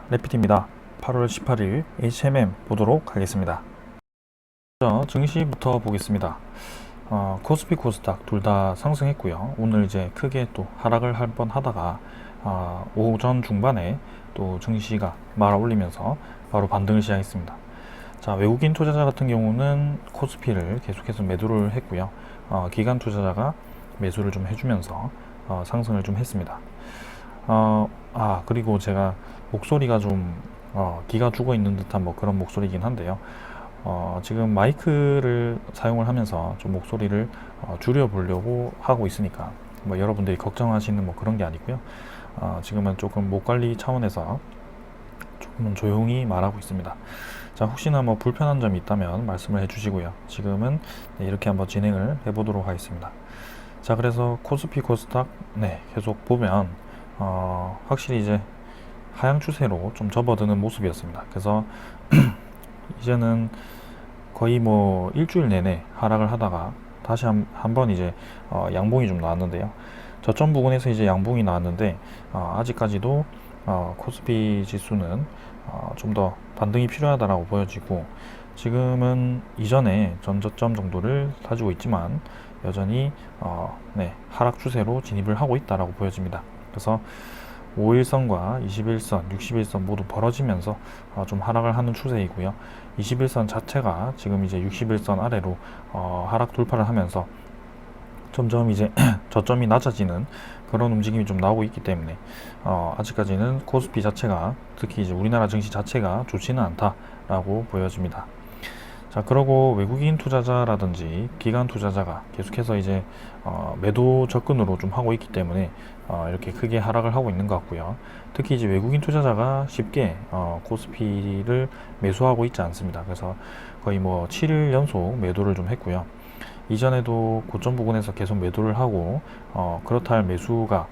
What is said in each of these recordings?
레피트입니다. 8월 18일 HMM 보도록 하겠습니다. 먼저 증시부터 보겠습니다. 코스피 코스닥 둘 다 상승했고요. 오늘 이제 크게 또 하락을 한 번 하다가 오전 중반에 또 증시가 말아 올리면서 바로 반등을 시작했습니다. 자, 외국인 투자자 같은 경우는 코스피를 계속해서 매도를 했고요. 기관 투자자가 매수를 좀 해주면서 상승을 좀 했습니다. 그리고 제가 목소리가 좀 기가 죽어 있는 듯한 뭐 그런 목소리이긴 한데요. 지금 마이크를 사용을 하면서 좀 목소리를 줄여 보려고 하고 있으니까 뭐 여러분들이 걱정하시는 뭐 그런 게 아니고요. 지금은 조금 목 관리 차원에서 조금은 조용히 말하고 있습니다. 자, 혹시나 뭐 불편한 점이 있다면 말씀을 해주시고요. 지금은 이렇게 한번 진행을 해보도록 하겠습니다. 자, 그래서 코스피 코스닥 계속 보면 확실히 이제 하향 추세로 좀 접어드는 모습이었습니다. 그래서 이제는 거의 뭐 일주일 내내 하락을 하다가 다시 한 번 이제 양봉이 좀 나왔는데요. 저점 부근에서 이제 양봉이 나왔는데 아직까지도 코스피 지수는 좀 더 반등이 필요하다라고 보여지고, 지금은 이전에 전저점 정도를 다지고 있지만 여전히 하락 추세로 진입을 하고 있다라고 보여집니다. 그래서 5일선과 21선, 61선 모두 벌어지면서 좀 하락을 하는 추세이고요. 21선 자체가 지금 이제 61선 아래로 하락 돌파를 하면서 점점 이제 저점이 낮아지는 그런 움직임이 좀 나오고 있기 때문에 아직까지는 코스피 자체가, 특히 이제 우리나라 증시 자체가 좋지는 않다라고 보여집니다. 자, 그러고 외국인 투자자라든지 기관 투자자가 계속해서 이제 매도 접근으로 좀 하고 있기 때문에 이렇게 크게 하락을 하고 있는 것 같고요. 특히 이제 외국인 투자자가 쉽게 코스피를 매수하고 있지 않습니다. 그래서 거의 뭐 7일 연속 매도를 좀 했고요. 이전에도 고점 부근에서 계속 매도를 하고 그렇다 할 매수가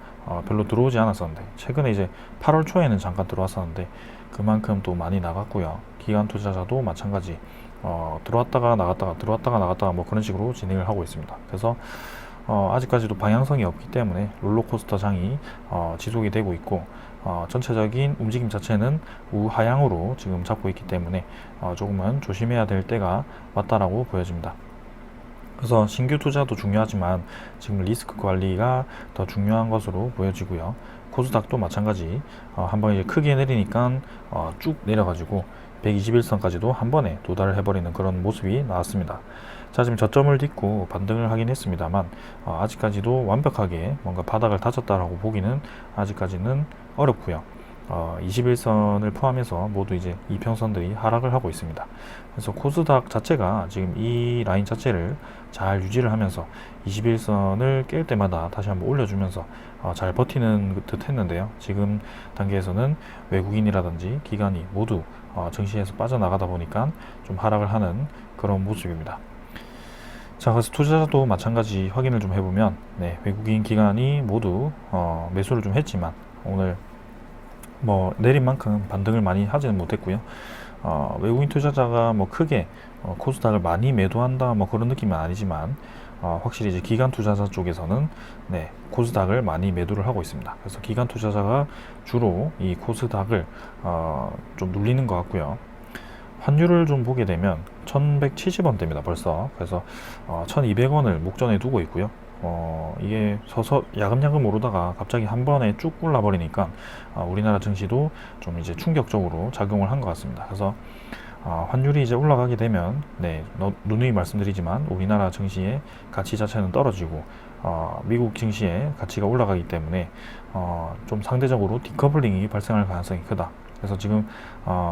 별로 들어오지 않았었는데, 최근에 이제 8월 초에는 잠깐 들어왔었는데 그만큼 또 많이 나갔고요. 기관 투자자도 마찬가지 들어왔다가 나갔다가 들어왔다가 나갔다가 뭐 그런 식으로 진행을 하고 있습니다. 그래서 아직까지도 방향성이 없기 때문에 롤러코스터 장이 지속이 되고 있고, 전체적인 움직임 자체는 우하향으로 지금 잡고 있기 때문에 조금은 조심해야 될 때가 왔다라고 보여집니다. 그래서 신규 투자도 중요하지만 지금 리스크 관리가 더 중요한 것으로 보여지고요. 코스닥도 마찬가지 한번 이제 크게 내리니까 쭉 내려가지고 121선까지도 한 번에 도달을 해버리는 그런 모습이 나왔습니다. 자, 지금 저점을 딛고 반등을 하긴 했습니다만 아직까지도 완벽하게 뭔가 바닥을 다졌다라고 보기는 아직까지는 어렵고요. 21선을 포함해서 모두 이제 이평선들이 하락을 하고 있습니다. 그래서 코스닥 자체가 지금 이 라인 자체를 잘 유지를 하면서 21선을 깰 때마다 다시 한번 올려주면서 잘 버티는 듯 했는데요. 지금 단계에서는 외국인이라든지 기관이 모두 증시에서 빠져나가다 보니까 좀 하락을 하는 그런 모습입니다. 자, 그래서 투자자도 마찬가지 확인을 좀 해보면 외국인 기관이 모두 매수를 좀 했지만 오늘 뭐 내린 만큼 반등을 많이 하지는 못했고요. 외국인 투자자가 뭐 크게 코스닥을 많이 매도한다 뭐 그런 느낌은 아니지만 확실히 이제 기관 투자자 쪽에서는 코스닥을 많이 매도를 하고 있습니다. 그래서 기관 투자자가 주로 이 코스닥을 좀 눌리는 것 같고요. 환율을 좀 보게 되면 1170원대입니다 벌써. 그래서 1200원을 목전에 두고 있고요. 이게 서서 야금야금 오르다가 갑자기 한 번에 쭉 올라 버리니까 우리나라 증시도 좀 이제 충격적으로 작용을 한 것 같습니다. 그래서 환율이 이제 올라가게 되면 누누이 말씀드리지만 우리나라 증시의 가치 자체는 떨어지고 미국 증시의 가치가 올라가기 때문에 좀 상대적으로 디커플링이 발생할 가능성이 크다. 그래서 지금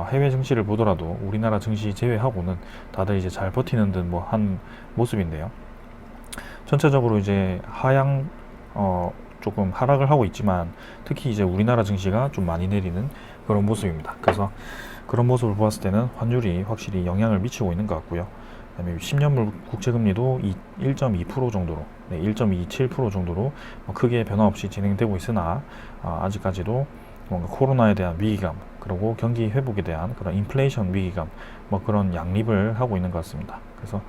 해외 증시를 보더라도 우리나라 증시 제외하고는 다들 이제 잘 버티는 듯 뭐 한 모습인데요. 전체적으로 이제 하향 조금 하락을 하고 있지만 특히 이제 우리나라 증시가 좀 많이 내리는 그런 모습입니다. 그래서 그런 모습을 보았을 때는 환율이 확실히 영향을 미치고 있는 것 같고요. 그다음에 10년물 국채금리도 1.2% 정도로 1.27% 정도로 크게 변화 없이 진행되고 있으나 아직까지도 뭔가 코로나에 대한 위기감, 그리고 경기 회복에 대한 그런 인플레이션 위기감, 뭐 그런 양립을 하고 있는 것 같습니다. 그래서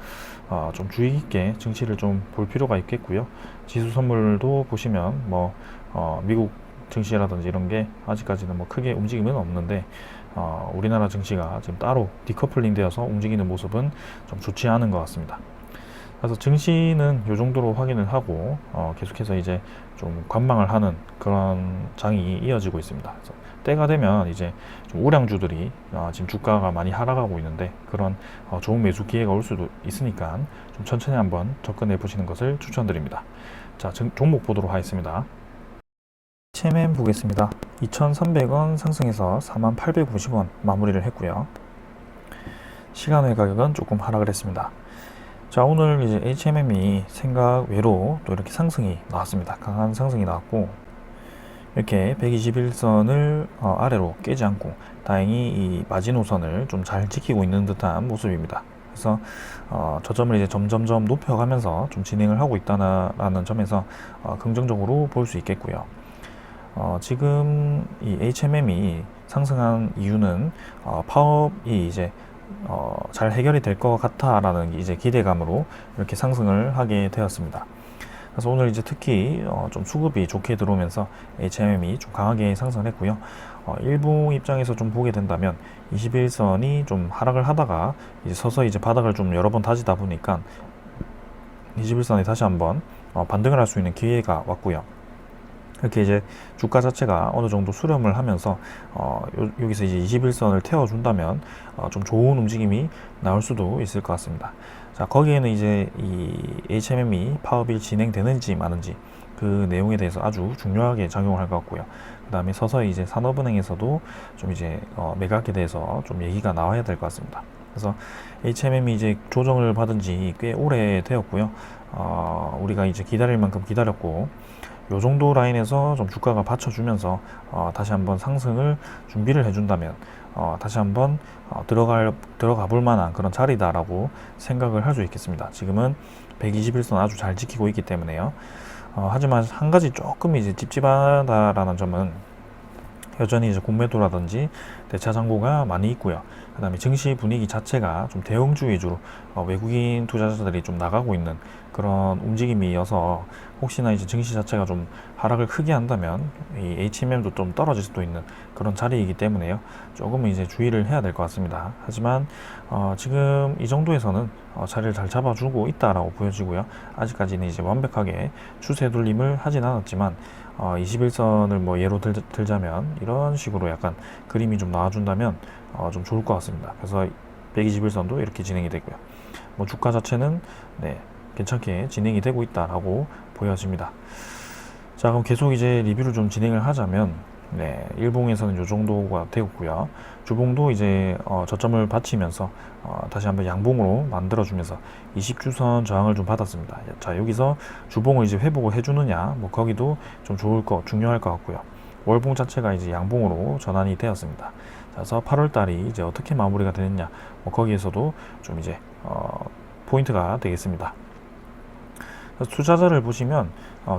좀 주의 깊게 증시를 좀 볼 필요가 있겠고요. 지수 선물도 보시면 뭐 미국 증시라든지 이런 게 아직까지는 뭐 크게 움직임은 없는데 우리나라 증시가 지금 따로 디커플링 되어서 움직이는 모습은 좀 좋지 않은 것 같습니다. 그래서 증시는 이 정도로 확인을 하고 계속해서 이제 좀 관망을 하는 그런 장이 이어지고 있습니다. 그래서 때가 되면 이제 좀 우량주들이 지금 주가가 많이 하락하고 있는데 그런 좋은 매수 기회가 올 수도 있으니까 좀 천천히 한번 접근해 보시는 것을 추천드립니다. 자, 종목 보도록 하겠습니다. HMM 보겠습니다. 2,300원 상승해서 4,850원 마무리를 했고요. 시간의 가격은 조금 하락을 했습니다. 자, 오늘 이제 HMM이 생각 외로 또 이렇게 상승이 나왔습니다. 강한 상승이 나왔고, 이렇게 121선을 아래로 깨지 않고 다행히 이 마지노선을 좀 잘 지키고 있는 듯한 모습입니다. 그래서 저점을 이제 점점점 높여가면서 좀 진행을 하고 있다는 점에서 긍정적으로 볼 수 있겠고요. 지금 이 HMM이 상승한 이유는 파업이 이제 잘 해결이 될 것 같아라는 이제 기대감으로 이렇게 상승을 하게 되었습니다. 그래서 오늘 이제 특히 좀 수급이 좋게 들어오면서 HMM이 좀 강하게 상승을 했고요. 일봉 입장에서 좀 보게 된다면 21선이 좀 하락을 하다가 이제 서서히 이제 바닥을 좀 여러 번 다지다 보니까 21선이 다시 한번 반등을 할 수 있는 기회가 왔고요. 이렇게 이제 주가 자체가 어느 정도 수렴을 하면서 여기서 이제 21선을 태워준다면 좀 좋은 움직임이 나올 수도 있을 것 같습니다. 자, 거기에는 이제 이 HMM이 파업이 진행되는지 마는지 그 내용에 대해서 아주 중요하게 작용을 할 것 같고요. 그 다음에 서서히 이제 산업은행에서도 좀 이제 매각에 대해서 좀 얘기가 나와야 될 것 같습니다. 그래서 HMM이 이제 조정을 받은 지 꽤 오래 되었고요. 우리가 이제 기다릴 만큼 기다렸고, 요 정도 라인에서 좀 주가가 받쳐주면서 다시 한번 상승을 준비를 해준다면 다시 한번 들어가 볼 만한 그런 자리다라고 생각을 할 수 있겠습니다. 지금은 121선 아주 잘 지키고 있기 때문에요. 하지만 한 가지 조금 이제 찝찝하다라는 점은 여전히 이제 공매도라든지 대차 잔고가 많이 있고요. 그 다음에 증시 분위기 자체가 좀 대형주 위주로 외국인 투자자들이 좀 나가고 있는 그런 움직임이어서 혹시나 이제 증시 자체가 좀 하락을 크게 한다면 이 HMM도 좀 떨어질 수도 있는 그런 자리이기 때문에요. 조금 이제 주의를 해야 될 것 같습니다. 하지만 지금 이 정도에서는 자리를 잘 잡아주고 있다라고 보여지고요. 아직까지는 이제 완벽하게 추세 돌림을 하진 않았지만 21선을 뭐 예로 들자면 이런 식으로 약간 그림이 좀 나와준다면 좀 좋을 것 같습니다. 그래서 121선도 이렇게 진행이 되고요. 뭐 주가 자체는 네, 괜찮게 진행이 되고 있다라고 보여집니다. 자, 그럼 계속 이제 리뷰를 좀 진행을 하자면 네, 일봉에서는 이 정도가 되었고요. 주봉도 이제 저점을 받치면서 다시 한번 양봉으로 만들어주면서 20주선 저항을 좀 받았습니다. 자, 여기서 주봉을 이제 회복을 해주느냐, 뭐 거기도 좀 중요할 것 같고요. 월봉 자체가 이제 양봉으로 전환이 되었습니다. 그래서 8월 달이 이제 어떻게 마무리가 되느냐, 뭐 거기에서도 좀 이제 포인트가 되겠습니다. 투자자를 보시면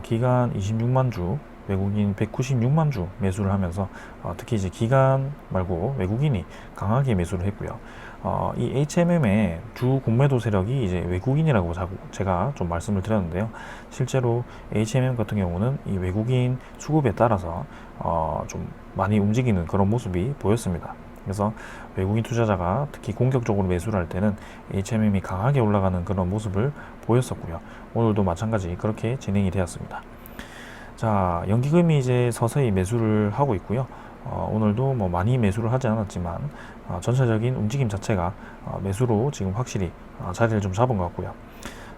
기간 26만 주, 외국인 196만 주 매수를 하면서 특히 이제 기간 말고 외국인이 강하게 매수를 했고요. 이 HMM의 주 공매도 세력이 이제 외국인이라고 제가 좀 말씀을 드렸는데요. 실제로 HMM 같은 경우는 이 외국인 수급에 따라서 좀 많이 움직이는 그런 모습이 보였습니다. 그래서 외국인 투자자가 특히 공격적으로 매수를 할 때는 HMM이 강하게 올라가는 그런 모습을 보였었고요. 오늘도 마찬가지 그렇게 진행이 되었습니다. 자, 연기금이 이제 서서히 매수를 하고 있고요. 오늘도 뭐 많이 매수를 하지 않았지만 전체적인 움직임 자체가 매수로 지금 확실히 자리를 좀 잡은 것 같고요.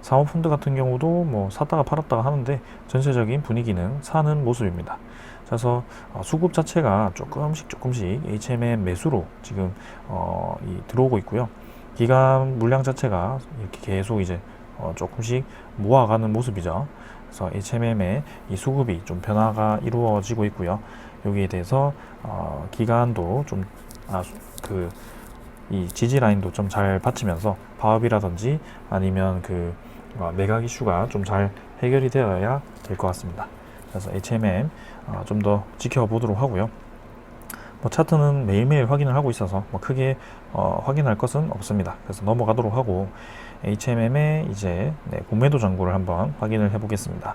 사모펀드 같은 경우도 뭐 샀다가 팔았다가 하는데 전체적인 분위기는 사는 모습입니다. 그래서 수급 자체가 조금씩 HMM 매수로 지금 들어오고 있고요. 기간 물량 자체가 이렇게 계속 이제 조금씩 모아가는 모습이죠. 그래서 HMM의 이 수급이 좀 변화가 이루어지고 있고요. 여기에 대해서 기간도 좀 이 지지 라인도 좀 잘 받치면서 파업이라든지 아니면 매각 이슈가 좀 잘 해결이 되어야 될 것 같습니다. 그래서 HMM 좀 더 지켜보도록 하고요. 뭐 차트는 매일매일 확인을 하고 있어서 뭐 크게 확인할 것은 없습니다. 그래서 넘어가도록 하고 HMM의 이제 공매도 잔고를 한번 확인을 해보겠습니다.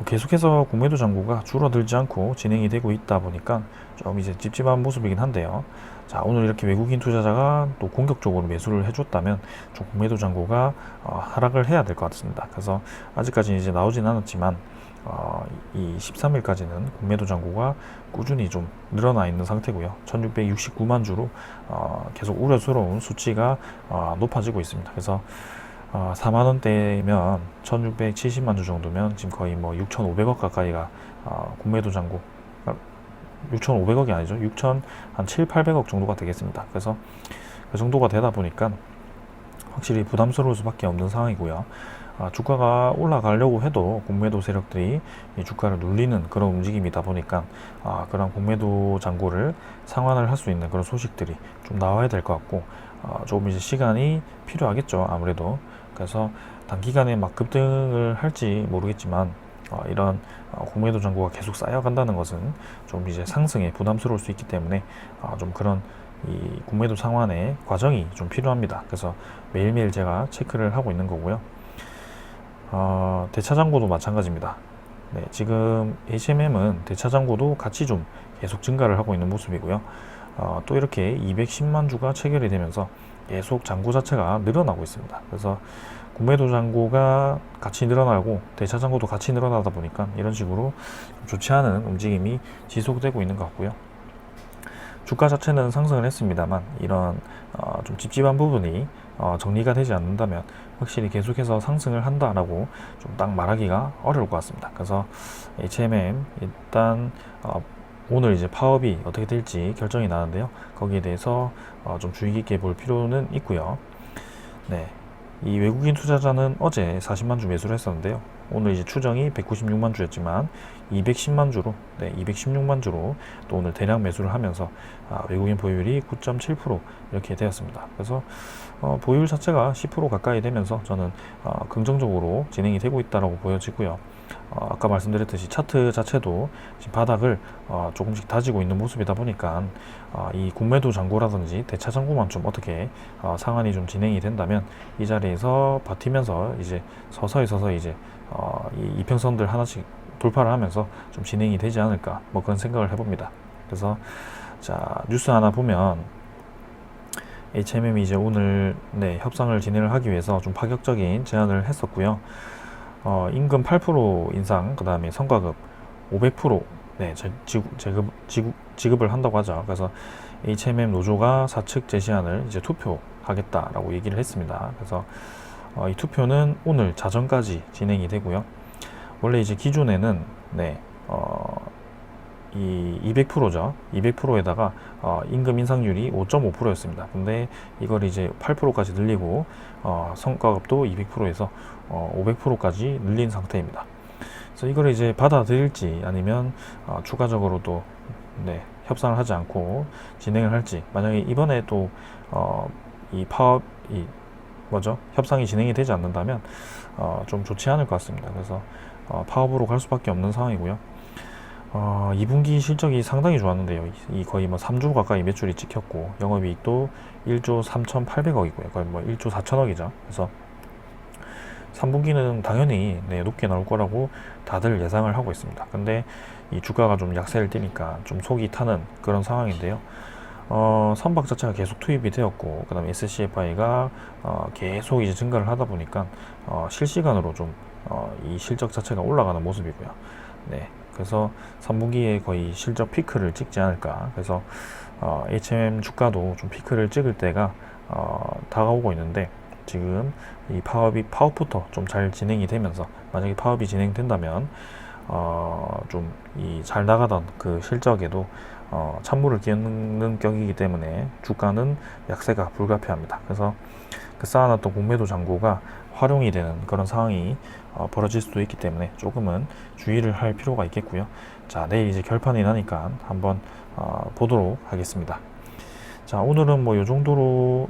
계속해서 공매도 잔고가 줄어들지 않고 진행이 되고 있다 보니까 좀 이제 찝찝한 모습이긴 한데요. 자, 오늘 이렇게 외국인 투자자가 또 공격적으로 매수를 해줬다면 좀 공매도 잔고가 하락을 해야 될 것 같습니다. 그래서 아직까지 이제 나오진 않았지만 이 13일까지는 공매도 잔고가 꾸준히 좀 늘어나 있는 상태고요. 1669만 주로 계속 우려스러운 수치가 높아지고 있습니다. 그래서 4만원대면 1670만 주 정도면 지금 거의 뭐 6,500억 가까이가 공매도 잔고, 6,500억이 아니죠. 6,700~800억 정도가 되겠습니다. 그래서 그 정도가 되다 보니까 확실히 부담스러울 수밖에 없는 상황이고요. 주가가 올라가려고 해도 공매도 세력들이 이 주가를 눌리는 그런 움직임이다 보니까 그런 공매도 잔고를 상환을 할 수 있는 그런 소식들이 좀 나와야 될 것 같고, 조금 이제 시간이 필요하겠죠, 아무래도. 그래서 단기간에 막 급등을 할지 모르겠지만 이런 공매도 잔고가 계속 쌓여간다는 것은 좀 이제 상승에 부담스러울 수 있기 때문에 좀 그런 이 공매도 상환의 과정이 좀 필요합니다. 그래서 매일매일 제가 체크를 하고 있는 거고요. 대차잔고도 마찬가지입니다. 네, 지금 HMM은 대차잔고도 같이 좀 계속 증가를 하고 있는 모습이고요. 또 이렇게 210만 주가 체결이 되면서 계속 잔고 자체가 늘어나고 있습니다. 그래서 공매도 잔고가 같이 늘어나고 대차 잔고도 같이 늘어나다 보니까 이런 식으로 좋지 않은 움직임이 지속되고 있는 것 같고요. 주가 자체는 상승을 했습니다만 이런 좀 찝찝한 부분이 정리가 되지 않는다면 확실히 계속해서 상승을 한다라고 좀 딱 말하기가 어려울 것 같습니다. 그래서 HMM 일단 오늘 이제 파업이 어떻게 될지 결정이 나는데요. 거기에 대해서 좀 주의 깊게 볼 필요는 있고요. 네, 이 외국인 투자자는 어제 40만 주 매수를 했었는데요. 오늘 이제 추정이 196만 주였지만 210만 주로, 216만 주로 또 오늘 대량 매수를 하면서 외국인 보유율이 9.7% 이렇게 되었습니다. 그래서 보유율 자체가 10% 가까이 되면서 저는 긍정적으로 진행이 되고 있다고 보여지고요. 아까 말씀드렸듯이 차트 자체도 지금 바닥을 조금씩 다지고 있는 모습이다 보니까 이 공매도 잔고라든지 대차 잔고만 좀 어떻게 상한이 좀 진행이 된다면 이 자리에서 버티면서 이제 서서히 이제 이 이평선들 하나씩 돌파를 하면서 좀 진행이 되지 않을까, 뭐 그런 생각을 해봅니다. 그래서 자, 뉴스 하나 보면 HMM이 이제 오늘 협상을 진행을 하기 위해서 좀 파격적인 제안을 했었고요. 임금 8% 인상, 그 다음에 성과급 500% 지급을 한다고 하죠. 그래서 HMM 노조가 사측 제시안을 이제 투표하겠다라고 얘기를 했습니다. 그래서 이 투표는 오늘 자정까지 진행이 되고요. 원래 이제 기존에는 이 200%죠. 200%에다가 임금 인상률이 5.5%였습니다. 근데 이걸 이제 8%까지 늘리고 성과급도 200%에서 500%까지 늘린 상태입니다. 그래서 이걸 이제 받아들일지 아니면 추가적으로도 협상을 하지 않고 진행을 할지, 만약에 이번에 또 이 파업이 협상이 진행이 되지 않는다면 좀 좋지 않을 것 같습니다. 그래서 파업으로 갈 수밖에 없는 상황이고요. 2분기 실적이 상당히 좋았는데요. 이 거의 뭐 3조 가까이 매출이 찍혔고 영업이익도 1조 3,800억이고요. 거의 뭐 1조 4천억이죠. 그래서 3분기는 당연히 높게 나올 거라고 다들 예상을 하고 있습니다. 근데 이 주가가 좀 약세를 띠니까 좀 속이 타는 그런 상황인데요. 선박 자체가 계속 투입이 되었고, 그 다음에 SCFI가 계속 이제 증가를 하다 보니까 실시간으로 좀 이 실적 자체가 올라가는 모습이고요. 그래서 3분기에 거의 실적 피크를 찍지 않을까. 그래서 HMM 주가도 좀 피크를 찍을 때가 다가오고 있는데, 지금 이 파업부터 좀 잘 진행이 되면서, 만약에 파업이 진행된다면 좀 이 잘 나가던 그 실적에도 찬물을 끼얹는 격이기 때문에 주가는 약세가 불가피합니다. 그래서 그 쌓아놨던 공매도 잔고가 활용이 되는 그런 상황이 벌어질 수도 있기 때문에 조금은 주의를 할 필요가 있겠고요. 자, 내일 이제 결판이 나니까 한번 보도록 하겠습니다. 자, 오늘은 뭐 요 정도로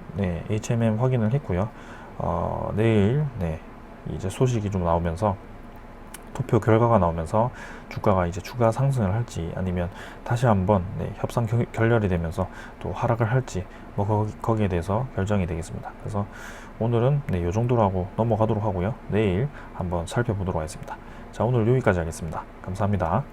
HMM 확인을 했고요. 내일 이제 소식이 좀 나오면서, 투표 결과가 나오면서 주가가 이제 추가 상승을 할지 아니면 다시 한번 협상 결렬이 되면서 또 하락을 할지, 뭐 거기에 대해서 결정이 되겠습니다. 그래서 오늘은 요 정도로 하고 넘어가도록 하고요. 내일 한번 살펴보도록 하겠습니다. 자, 오늘 여기까지 하겠습니다. 감사합니다.